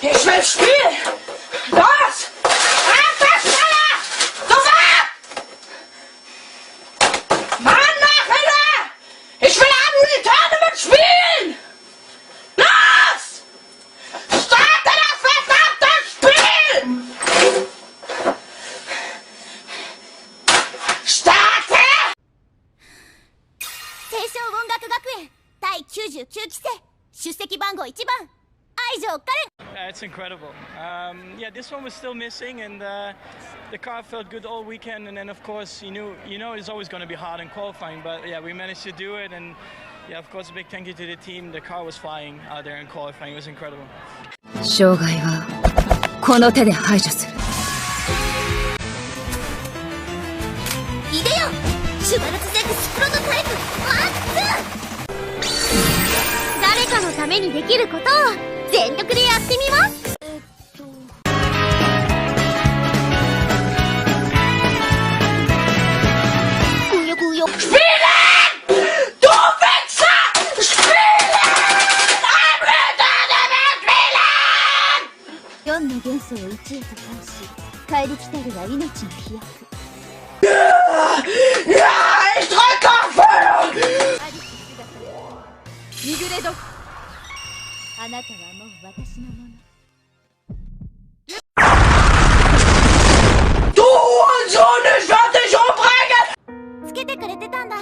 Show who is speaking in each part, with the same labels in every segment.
Speaker 1: Ich will spielen! Los! Einfach schneller! Sofort! Mann, Nachhinein! Ich will am Tournament spielen! Los! Starte das verdammte Spiel! Starte!
Speaker 2: 青少音楽学園第99期生出席番号1番愛城華恋。
Speaker 3: It's incredible. Yeah, this one was still missing, and the car felt good all weekend. And then, of course, you know, it's always going to be hard in qualifying. But yeah, we managed to do it, and yeah, of course, a big thank you to the team. The car was flying out there in qualifying. It was incredible.
Speaker 4: 障害はこの手で排除する。
Speaker 2: いでよ、シュバルツゼックスプロトタイプマックス。誰かのためにできることを全力でやってみます。ぐよぐよ。
Speaker 1: Spielen! Du Wichser! Spielen! I'm ready to spielen!
Speaker 2: 4の元素を1へと返し、帰り来たるは命の飛躍。
Speaker 1: Ja, ich drücke auf Feuer!
Speaker 2: ミグレド、あなたはもう私のもの。
Speaker 1: Du Hurensohn, ich werde dich umbringen!
Speaker 2: つけてくれてたんだ。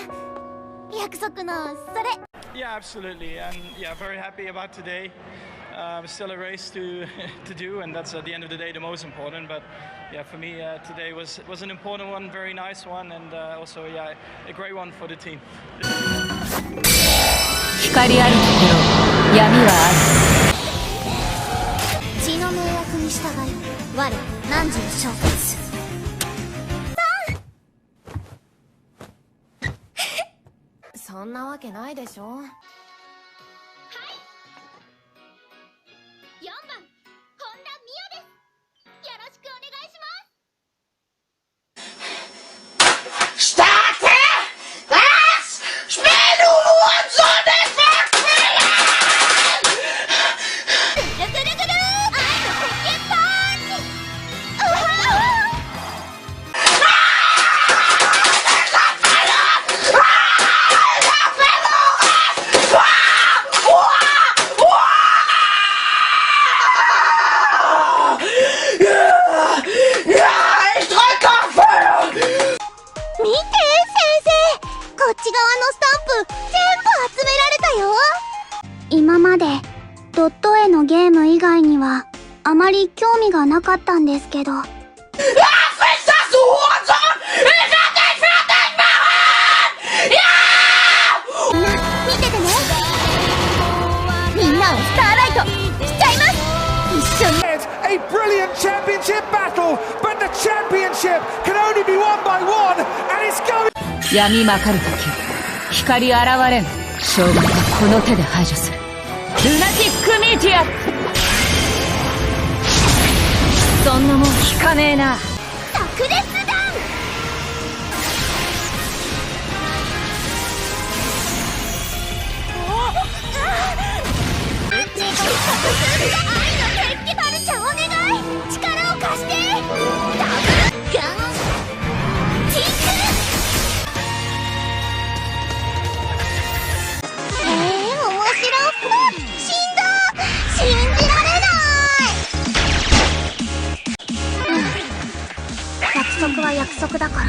Speaker 2: 約束のそれ。
Speaker 3: Yeah, absolutely, and yeah, very happy about today. Still a race to do, and that's at the end of the day the most important. But yeah, for me today was an important one, very nice one, and also yeah, a great one for the team.
Speaker 4: 光あるところ、闇はある。
Speaker 2: 血の盟約に従い、我汝を召喚する。そんなわけないでしょ。はい。4番、本田美代です。よろしくお願いします。
Speaker 1: Starte! Was? Spiel, du Hurensohn, ich will spielen!
Speaker 2: ぐるぐるぐる、愛の鉄拳パンチ。こっち側のスタンプ全部集められたよ。今までドット絵のゲーム以外にはあまり興味がなかったんですけど。
Speaker 1: Was ist das, du Hurensohn? Ich werde dich fertig machen! Ja!
Speaker 2: 見ててね。みんなをスターライトしちゃいます。一緒に。
Speaker 5: A brilliant championship battle, but the championship can only be won by one, and it's going.
Speaker 4: 闇まかるとき、光現れん。障害はこの手で排除する。ルナティックミーティア。そんなもん効かねえな。
Speaker 2: 炸裂弾。愛の鉄器バルチャーお願い。力を貸して。ダブルガンティック。面白そう。死んだ。信じられない。約束は約束だから。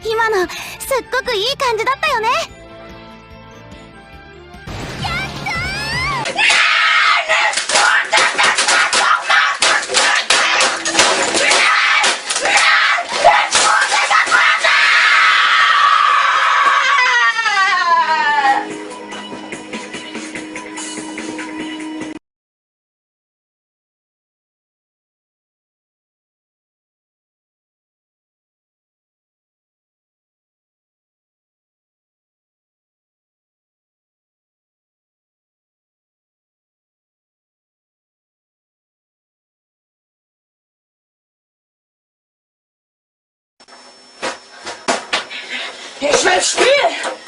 Speaker 2: 今のすっごくいい感じだったよね。やったー。
Speaker 1: Ich will spielen!